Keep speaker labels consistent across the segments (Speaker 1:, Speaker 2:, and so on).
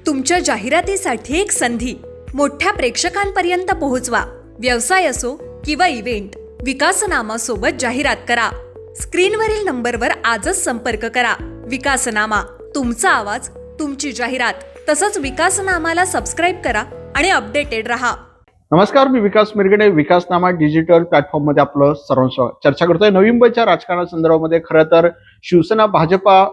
Speaker 1: तुमच्या जाहिरातीसाठी एक संधी मोठ्या प्रेक्षकांपर्यंत पोहोचवा। व्यवसाय असो किंवा इव्हेंट, विकासनामा सोबत जाहिरात करा। स्क्रीनवरील नंबरवर आजच संपर्क करा। विकासनामा, तुमचा आवाज, तुमची जाहिरात। तसंच विकासनामाला सबस्क्राइब करा आणि अपडेटेड रहा।
Speaker 2: नमस्कार, मी विकास मिरगडे। विकासनामा डिजिटल प्लॅटफॉर्म मध्ये आपलं सर्वांचं चर्चा करतोय। नवी मुंबईच्या राजकारणासंदर्भामध्ये खरं तर शिवसेना भाजपा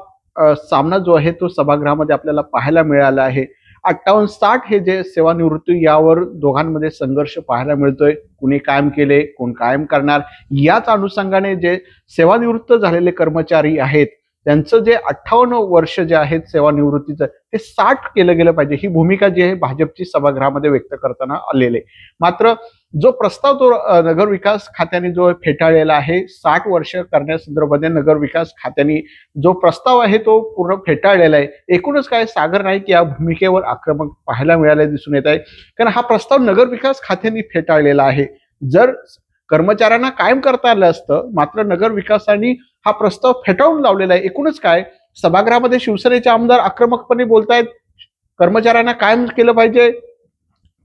Speaker 2: सामना जो आहे तो सभागृहामध्ये आपल्याला पाहायला मिळाला आहे। 58-60 हे जे सेवानिवृत्ती यावर दोघांमध्ये संघर्ष पाहायला मिळतोय। कुणी कायम केले, कोण कायम करणार, याच अनुषंगाने जे सेवानिवृत्त झालेले कर्मचारी आहेत त्यांचं जे 58 वर्ष जे आहेत सेवानिवृत्तीचं ते 60 केलं गेलं पाहिजे, ही भूमिका जी आहे भाजपची सभागृहामध्ये व्यक्त करताना आलेले। मात्र जो प्रस्ताव तो नगर विकास खात्याने जो फेटाळलेला आहे, 60 वर्ष करण्यासंदर्भात नगर विकास खात्याने जो प्रस्ताव आहे तो पूर्ण फेटाळलेला आहे। एकूणच काय, सागर नाईक या भूमिकेवर आक्रमक पाहायला मिळाले दिसून येत आहे, कारण हा प्रस्ताव नगर विकास खात्याने फेटाळलेला आहे। जर कर्मचाऱ्यांना कायम करता आलं असतं, मात्र नगर विकासाने हा प्रस्ताव फेटाळून लावलेला आहे। एकूणच काय, सभागृहामध्ये शिवसेनेचे आमदार आक्रमकपणे बोलतायत, कर्मचाऱ्यांना कायम केलं पाहिजे,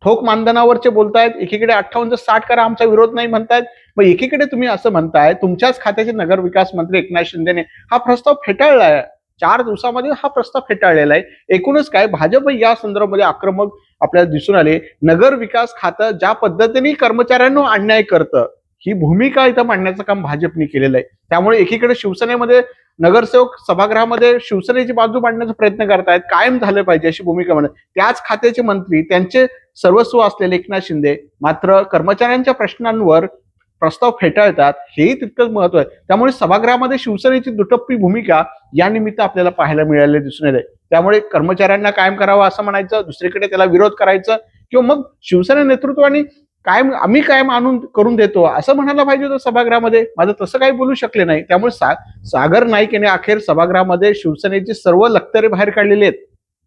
Speaker 2: ठोक मानधनावरचे बोलतायत। एकीकडे 58-60 करा, आमचा विरोध नाही म्हणतायत। मग एकीकडे तुम्ही असं म्हणताय, तुमच्याच खात्याचे नगर विकास मंत्री एकनाथ शिंदेने हा प्रस्ताव फेटाळला आहे। 4 दिवसामध्ये हा प्रस्ताव फेटाळलेला आहे। एकूणच काय, भाजप या संदर्भामध्ये आक्रमक आपल्याला दिसून आले। नगर विकास खातं ज्या पद्धतीने कर्मचाऱ्यांना अन्याय करतं, ही भूमिका इथं मांडण्याचं काम भाजपने केलेलं आहे। त्यामुळे एकीकडे शिवसेनेमध्ये नगरसेवक सभागृहामध्ये शिवसेनेची बाजू मांडण्याचा प्रयत्न करतायत, कायम झालं पाहिजे अशी भूमिका म्हणत। त्याच खात्याचे मंत्री, त्यांचे सर्वस्व असलेले एकनाथ शिंदे मात्र कर्मचाऱ्यांच्या प्रश्नांवर प्रस्ताव फेटाळतात, हेही तितकंच महत्व आहे। त्यामुळे सभागृहामध्ये शिवसेनेची दुटप्पी भूमिका या निमित्त आपल्याला पाहायला मिळाले दिसून येते। त्यामुळे कर्मचाऱ्यांना कायम करावं असं म्हणायचं, दुसरीकडे त्याला विरोध करायचं, किंवा मग शिवसेना नेतृत्वाने कायम आम्ही कायम आणून करून देतो असं म्हणायला पाहिजे होतं सभागृहामध्ये। माझं तसं काही बोलू शकले नाही। त्यामुळे सागर नाईक यांनी अखेर सभागृहामध्ये शिवसेनेची सर्व लक्तरे बाहेर काढलेली आहेत।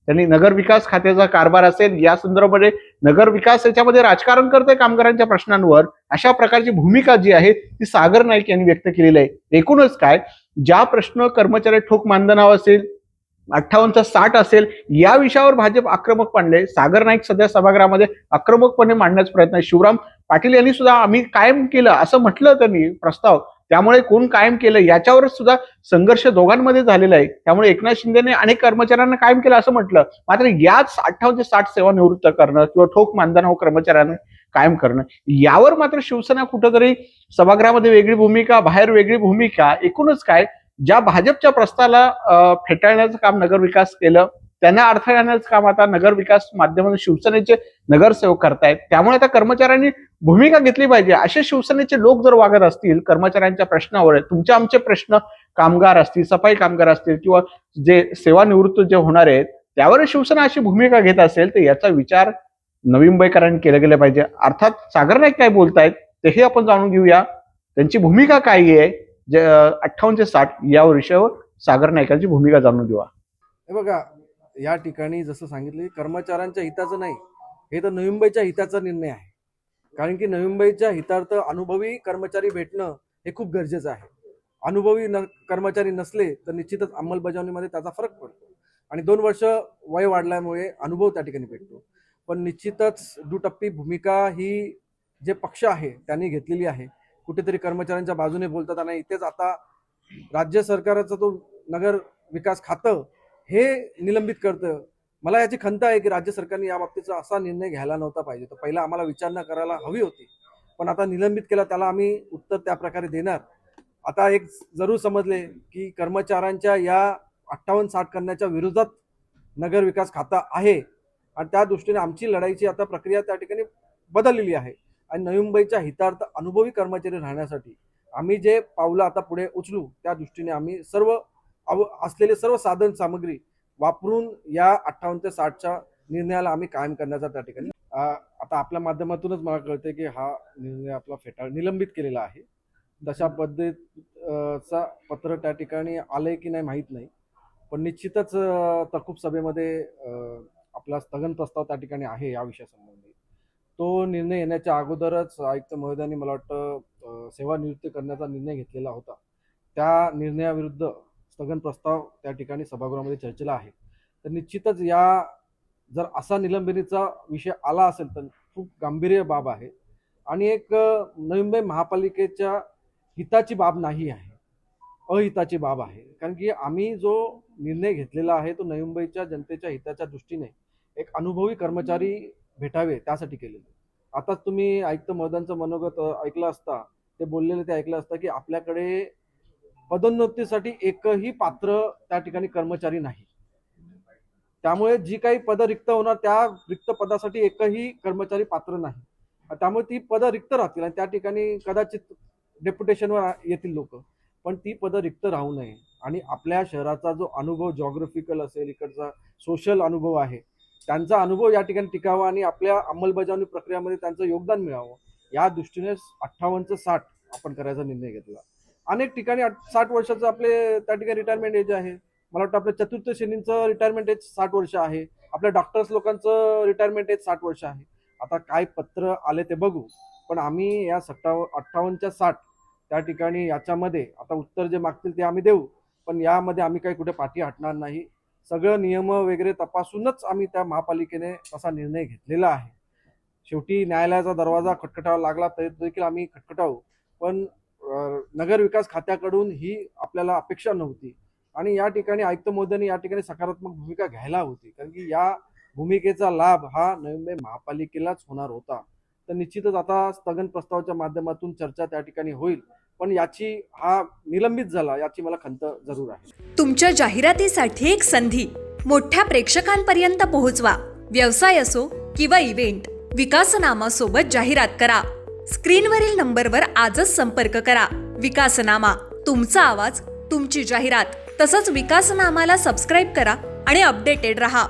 Speaker 2: त्यांनी नगर विकास खात्याचा कारभार असेल, या संदर्भामध्ये नगर विकास याच्यामध्ये राजकारण करतोय कामगारांच्या प्रश्नांवर, अशा प्रकारची भूमिका जी आहे ती सागर नाईक यांनी व्यक्त केलेली आहे। एकूणच काय, ज्या प्रश्न कर्मचारी ठोक मानधनावर असेल, 58-60 असेल, या विषयावर भाजप आक्रमक मांडले। सागर नाईक सध्या सभागृहामध्ये आक्रमकपणे मांडण्याचा प्रयत्न आहे। शिवराम पाटील यांनी सुद्धा आम्ही कायम केलं असं म्हटलं त्यांनी प्रस्ताव। त्यामुळे कोण कायम केलं याच्यावर सुद्धा संघर्ष दोघांमध्ये झालेला आहे। त्यामुळे एकनाथ शिंदेने अनेक कर्मचाऱ्यांना कायम केलं असं म्हटलं, मात्र याच 58-60 सेवानिवृत्त करणं किंवा ठोक मानधनावर कर्मचाऱ्यांना कायम करणं, यावर मात्र शिवसेना कुठंतरी सभागृहामध्ये वेगळी भूमिका, बाहेर वेगळी भूमिका। एकूणच काय, ज्या भाजपच्या प्रस्तावाला फेटाळण्याचं काम नगर विकास केलं, त्यांना अडथळा आणण्याचं काम आता नगर विकास माध्यमातून शिवसेनेचे नगरसेवक करतायत। त्यामुळे आता कर्मचाऱ्यांनी भूमिका घेतली पाहिजे। असे शिवसेनेचे लोक जर वागत असतील कर्मचाऱ्यांच्या प्रश्नावर, तुमचे आमचे प्रश्न, कामगार असतील, सफाई कामगार असतील, किंवा जे सेवानिवृत्त जे होणार आहेत त्यावर शिवसेना अशी भूमिका घेत असेल, तर याचा विचार नवी मुंबईकरांनी केला गेला पाहिजे। अर्थात सागर नाईक काय बोलतायत तेही आपण जाणून घेऊया, त्यांची भूमिका काय आहे। 58-60 या विषयावर सागर नाईकांची भूमिका जाणून घेऊया।
Speaker 3: हे बघा, या ठिकाणी जसं सांगितलं, कर्मचाऱ्यांच्या हिताचं नाही, हे तर नवी मुंबईच्या हिताचा निर्णय आहे। कारण की नवी मुंबईच्या हितार्थ अनुभवी कर्मचारी भेटणं हे खूप गरजेचं आहे। अनुभवी कर्मचारी नसले तर निश्चितच अंमलबजावणीमध्ये त्याचा फरक पडतो, आणि 2 वर्ष वय वाढल्यामुळे अनुभव त्या ठिकाणी भेटतो। पण निश्चितच दुटप्पी भूमिका ही जे पक्ष आहे त्यांनी घेतलेली आहे। कुठेतरी कर्मचाऱ्यांच्या बाजूने बोलतात, आणि इथेच आता राज्य सरकारचं तो नगर विकास खातं हे निलंबित करतं। मला याची खंत आहे की राज्य सरकारने या बाबतीचा असा निर्णय घ्यायला नव्हता पाहिजे। तर पहिला आम्हाला विचारणा करायला हवी होती, पण आता निलंबित केला, त्याला आम्ही उत्तर त्या प्रकारे देणार। आता एक जरूर समजले की कर्मचाऱ्यांच्या या 58-60 करण्याच्या विरोधात नगर विकास खातं आहे, आणि त्या दृष्टीने आमची लढाईची आता प्रक्रिया त्या ठिकाणी बदललेली आहे। आणि नवी मुंबईच्या हितार्थ अनुभवी कर्मचारी राहण्यासाठी आम्ही जे पावलं आता पुढे उचलू, त्या दृष्टीने आम्ही असलेले सर्व साधन सामग्री वापरून या 58-60च्या निर्णयाला आम्ही कायम करण्याचा त्या ठिकाणी आता आपल्या माध्यमातूनच मला कळते की हा निर्णय आपला निलंबित केलेला आहे। तशा पद्धतीचा पत्र त्या ठिकाणी आलंय की नाही माहीत नाही, पण निश्चितच तहकूब सभेमध्ये आपला स्थगन प्रस्ताव त्या ठिकाणी आहे या विषयासंबंधी। तो निर्णय येण्याच्या अगोदरच आयुक्त महोदयांनी मला वाटतं सेवानिवृत्ती करण्याचा निर्णय घेतलेला होता। त्या निर्णयाविरुद्ध स्थगन प्रस्ताव त्या ठिकाणी सभागृहामध्ये चर्चेला आहे। तर निश्चितच या जर असा निलंबनीचा विषय आला असेल तर खूप गांभीर्य बाब आहे आणि एक नवी मुंबई महापालिकेच्या हिताची बाब नाही आहे, अहिताची बाब आहे. कारण की आम्ही जो निर्णय घेतलेला आहे तो नवी मुंबईच्या जनतेच्या हिताच्या दृष्टीने एक अनुभवी कर्मचारी भेटावे त्यासाठी केलेलं. आता तुम्ही आयुक्त महोदयांचं मनोगत ऐकलं असता, ते बोललेले ते ऐकलं असतं की आपल्याकडे पदोन्नतीसाठी एकही पात्र त्या ठिकाणी कर्मचारी नाही. त्यामुळे जी काही पदं रिक्त होणार त्या रिक्त पदासाठी एकही कर्मचारी पात्र नाही. त्यामुळे ती पदं रिक्त राहतील आणि त्या ठिकाणी कदाचित डेप्युटेशनवर येतील लोक, पण ती पदं रिक्त राहू नये. आणि आपल्या शहराचा जो अनुभव जॉग्राफिकल असेल, इकडचा सोशल अनुभव आहे, त्यांचा अनुभव या ठिकाणी टिकावा आणि आपल्या अंमलबजावणी प्रक्रियामध्ये त्यांचं योगदान मिळावं या दृष्टीने 58चं 60 आपण करायचा निर्णय घेतला. अनेक ठिकाणी 60 वर्षाचं आपले त्या ठिकाणी रिटायरमेंट एज आहे. मला वाटतं आपल्या चतुर्थ श्रेणीचं रिटायरमेंट एज 60 वर्ष आहे. आपल्या डॉक्टर्स लोकांचं रिटायरमेंट एज 60 वर्ष आहे. आता काय पत्र आले ते बघू, पण आम्ही या 58च्या 60 त्या ठिकाणी याच्यामध्ये आता उत्तर जे मागतील ते आम्ही देऊ, पण यामध्ये आम्ही काही कुठे पाठी हटणार नाही. सगळं नियम वगैरे तपासूनच आम्ही त्या महापालिकेने असा निर्णय घेतलेला आहे. शेवटी न्यायालयाचा दरवाजा खटखटावा लागला तरी देखील आम्ही खटखटावू, पण नगर विकास खात्याकडून ही आपल्याला अपेक्षा नव्हती आणि या ठिकाणी आयुक्त महोदयांनी या ठिकाणी सकारात्मक भूमिका घ्यायला होती. कारण की या भूमिकेचा लाभ हा नवी मुंबई महापालिकेलाच होणार होता. तर निश्चितच आता स्थगन प्रस्तावाच्या माध्यमातून चर्चा त्या ठिकाणी होईल, पण याची हा निलंबित झाला याची मला खंत जरूर आहे.
Speaker 1: तुमच्या जाहिरातीसाठी एक संधी मोठ्या प्रेक्षकांपर्यंत पोहोचवा. व्यवसाय असो किंवा इव्हेंट, विकासनामासोबत जाहिरात करा. स्क्रीनवरील नंबरवर आजच संपर्क करा. विकासनामा, तुमचा आवाज, तुमची जाहिरात. तसंच विकासनामाला सबस्क्राईब करा आणि अपडेटेड रहा.